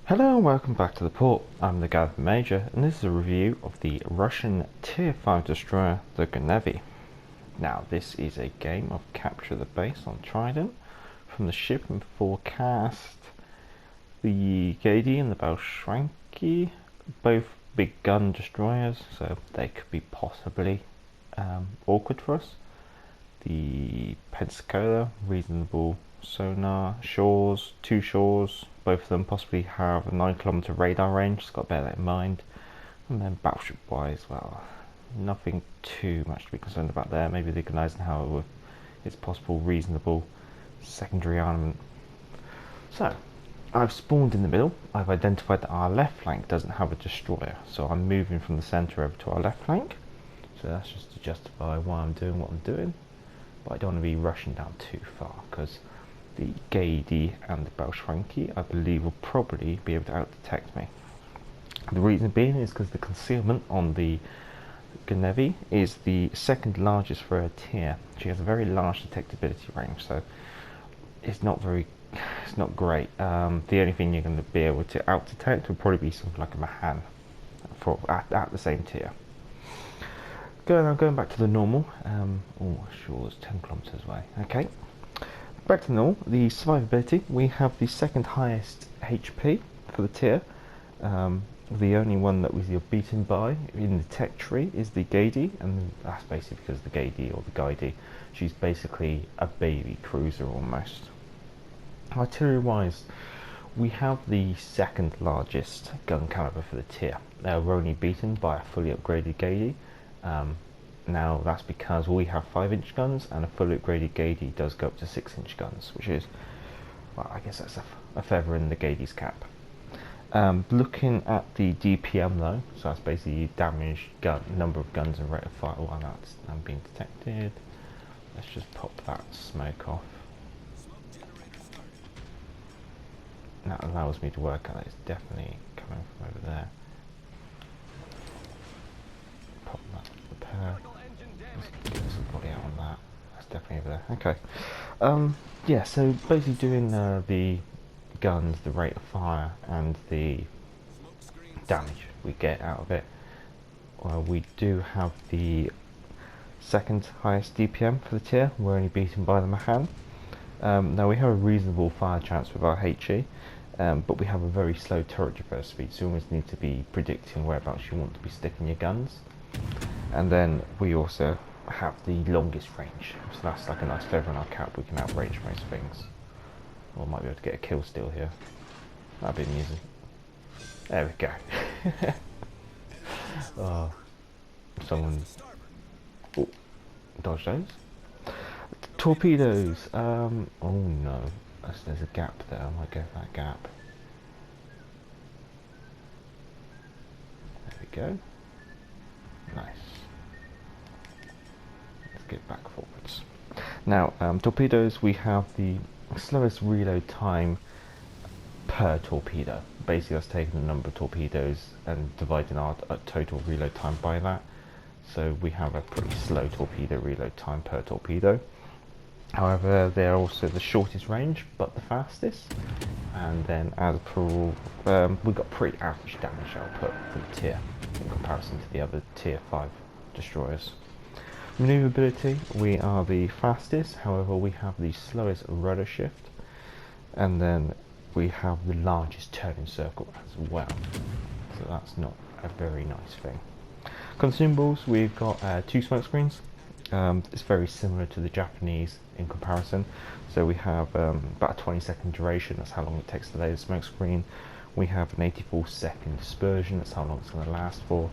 Hello and welcome back to the port. I'm the Gnevny Major and this is a review of the Russian Tier 5 destroyer, the Gnevny. Now this is a game of capture the base on Trident. From the ship and forecast, the Gnevny and the Bolsheviki, both big gun destroyers, so they could be possibly awkward for us. The Pensacola, reasonable sonar, shores, two shores, both of them possibly have a 9 km radar range, just got to bear that in mind. And then battleship wise, well, nothing too much to be concerned about there. Maybe the Eisenhower with its possible reasonable secondary armament. So, I've spawned in the middle. I've identified that our left flank doesn't have a destroyer, so I'm moving from the centre over to our left flank. So that's just to justify why I'm doing what I'm doing. But I don't want to be rushing down too far, because the Gnevny and the Bolsheviki, I believe, will probably be able to out-detect me. The reason being is because the concealment on the Gnevny is the second largest for her tier. She has a very large detectability range, so it's not great. The only thing you're going to be able to out-detect would probably be something like a Mahan at the same tier. Going back to the normal. Sure, it's 10 kilometers away. Okay. Back to normal. The survivability. We have the second highest HP for the tier. The only one that we're beaten by in the tech tree is the Gnevny, and that's basically because the Gnevny or the Gnevny, she's basically a baby cruiser almost. Artillery-wise, we have the second largest gun caliber for the tier. We're only beaten by a fully upgraded Gnevny. Now that's because we have 5-inch guns and a fully upgraded Gnevny does go up to 6-inch guns, which is, well, I guess that's a feather in the Gnevny's cap. Looking at the DPM though, so that's basically damage, number of guns and rate of fire. Oh, that's being detected. Let's just pop that smoke off. That allows me to work out that it's definitely coming from over there. Pop that repair. Let's get some body out on that. That's definitely over there. Okay. Yeah, so basically doing the guns, the rate of fire, and the damage we get out of it. We do have the second highest DPM for the tier. We're only beaten by the Mahan. Now we have a reasonable fire chance with our HE, but we have a very slow turret traverse speed, so you almost need to be predicting whereabouts you want to be sticking your guns. And then we also have the longest range, so that's like a nice feather in our cap. We can outrange most things. Or might be able to get a kill steal here. That'd be amusing. There we go. Oh, someone dodge those. Torpedoes. Oh no, there's a gap there. I might go for that gap. There we go. Nice. Let's get back forwards. Now, torpedoes, we have the slowest reload time per torpedo. Basically, that's taking the number of torpedoes and dividing our total reload time by that. So we have a pretty slow torpedo reload time per torpedo. However, they're also the shortest range, but the fastest. And then, as per rule, we've got pretty average damage output for the tier in comparison to the other tier 5 destroyers. Maneuverability, we are the fastest, however we have the slowest rudder shift, and then we have the largest turning circle as well, so that's not a very nice thing. Consumables, we've got 2 smoke screens. It's very similar to the Japanese in comparison, so we have about a 20-second duration, that's how long it takes to lay the smoke screen. We have an 84-second dispersion, that's how long it's going to last for,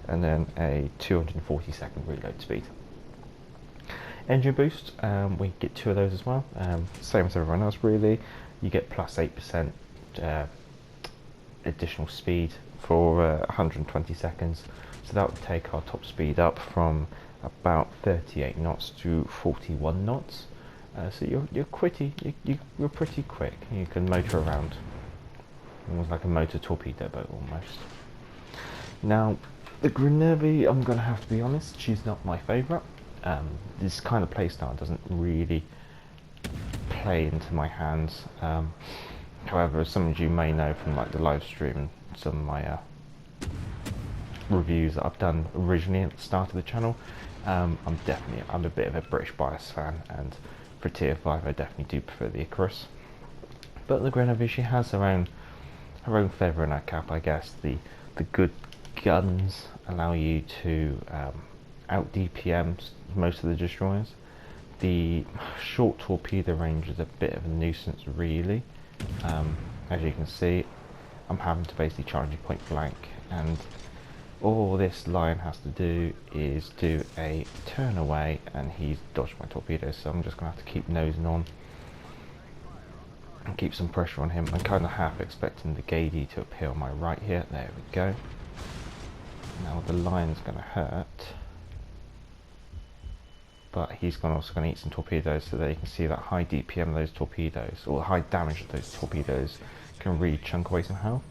and then a 240-second reload speed. Engine boost, we get 2 of those as well, same as everyone else really. You get plus 8% additional speed for 120 seconds, so that would take our top speed up from about 38 knots to 41 knots. So you're pretty quick. You can motor around, almost like a motor torpedo boat almost. Now the Gnevny, I'm going to have to be honest, she's not my favourite. This kind of playstyle doesn't really play into my hands. However, as some of you may know from like the live stream and some of my reviews that I've done originally at the start of the channel, I'm a bit of a British bias fan, and for tier 5 I definitely do prefer the Icarus. But the Gnevny, she has her own feather in her cap, I guess. The good guns allow you to out DPM most of the destroyers. The short torpedo range is a bit of a nuisance, really. As you can see, I'm having to basically charge you point blank, and all this lion has to do is do a turn away, and he's dodged my torpedoes. So I'm just going to have to keep nosing on and keep some pressure on him. I'm kind of half expecting the Gnevny to appear on my right here. There we go. Now the lion's going to hurt, but he's also going to eat some torpedoes, so that you can see that high DPM of those torpedoes, or high damage of those torpedoes, can really chunk away some health.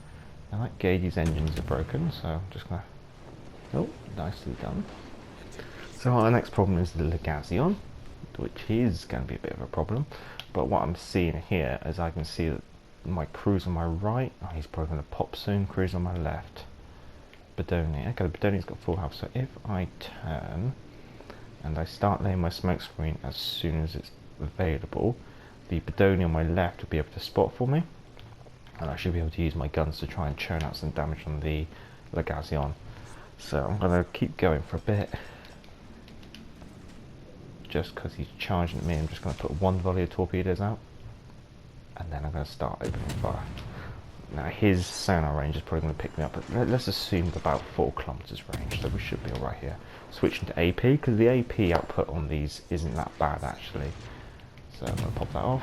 Now that Gnevny's engines are broken, so I'm just going to... Oh, nicely done. So our next problem is the Legazion, which is going to be a bit of a problem. But what I'm seeing here is I can see that my crew's on my right. Oh, he's probably going to pop soon. Crew's on my left. Bedonia. Okay, the Bedonia's got full health, so if I turn and I start laying my smoke screen as soon as it's available, the Bedonia on my left will be able to spot for me, and I should be able to use my guns to try and churn out some damage on the Legazion. So I'm going to keep going for a bit. Just because he's charging at me, I'm just going to put one volley of torpedoes out, and then I'm going to start opening fire. Now his sonar range is probably going to pick me up, but let's assume about 4 kilometers range, so we should be alright here. Switching to AP, because the AP output on these isn't that bad actually. So I'm going to pop that off.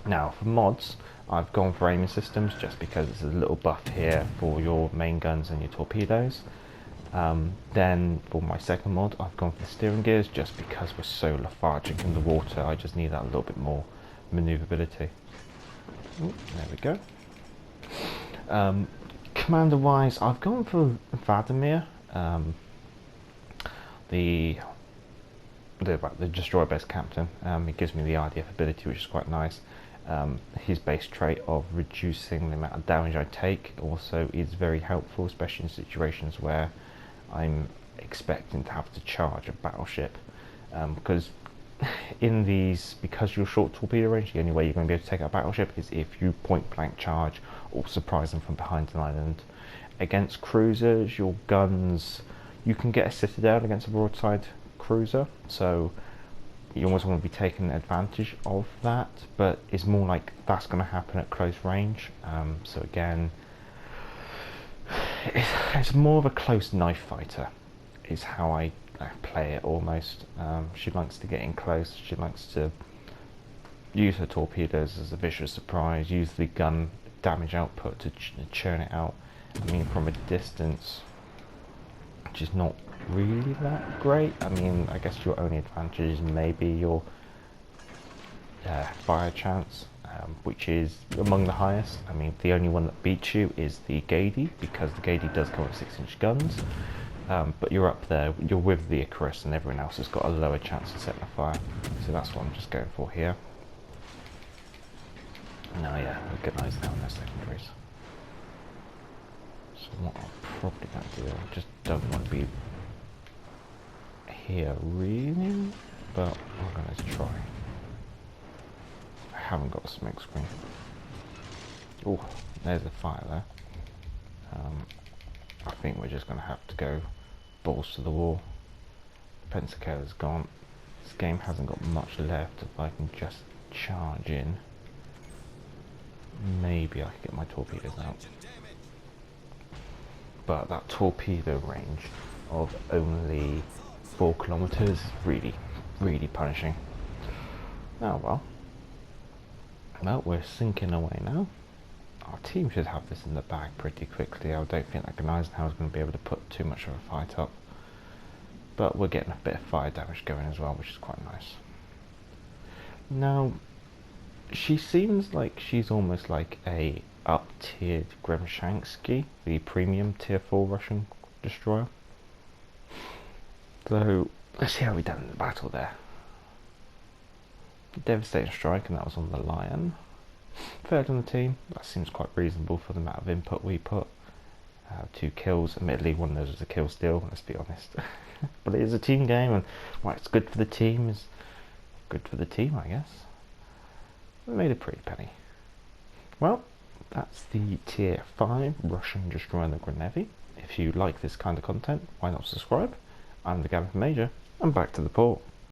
Now for mods, I've gone for aiming systems just because it's a little buff here for your main guns and your torpedoes. Then for my second mod, I've gone for the steering gears just because we're so lethargic in the water. I just need that a little bit more maneuverability. Ooh, there we go. Commander wise, I've gone for Vladimir, the destroyer base captain. He gives me the RDF ability, which is quite nice. His base trait of reducing the amount of damage I take also is very helpful, especially in situations where I'm expecting to have to charge a battleship, because in these, because you're short torpedo range, the only way you're going to be able to take out a battleship is if you point blank charge or surprise them from behind an island. Against cruisers, your guns, you can get a citadel against a broadside cruiser, so you almost want to be taking advantage of that, but it's more like that's going to happen at close range. So again, it's more of a close knife fighter is how I play it almost. She likes to get in close, she likes to use her torpedoes as a vicious surprise, use the gun damage output to churn it out. I mean, from a distance, which is not really that great. I mean, I guess your only advantage is maybe your fire chance, which is among the highest. I mean, the only one that beats you is the Gnevny, because the Gnevny does come with 6-inch guns, but you're up there, you're with the Icarus, and everyone else has got a lower chance of setting a fire, so that's what I'm just going for here. Now yeah, organise now in their secondaries. So what I'm probably going to do, I just don't want to be here really, but I'm going to try. I haven't got a smoke screen. Oh, there's a fire there. I think we're just going to have to go balls to the wall. Pensacola's gone. This game hasn't got much left. If I can just charge in, maybe I can get my torpedoes out. But that torpedo range of only 4 kilometers is really, really punishing. Oh well, we're sinking away now. Our team should have this in the bag pretty quickly. I don't think that Gnevny is going to be able to put too much of a fight up. But we're getting a bit of fire damage going as well, which is quite nice. Now, she seems like she's almost like a up-tiered Gremshansky, the premium tier 4 Russian destroyer. So, let's see how we done in the battle there. Devastating strike, and that was on the Lion. Third on the team, that seems quite reasonable for the amount of input we put. 2 kills, admittedly one of those was a kill steal, let's be honest. But it is a team game, and why it's good for the team is good for the team, I guess. We made a pretty penny. Well, that's the tier 5 Russian Destroyer the Gnevny. If you like this kind of content, why not subscribe? I'm the Gavin Major, and back to the port.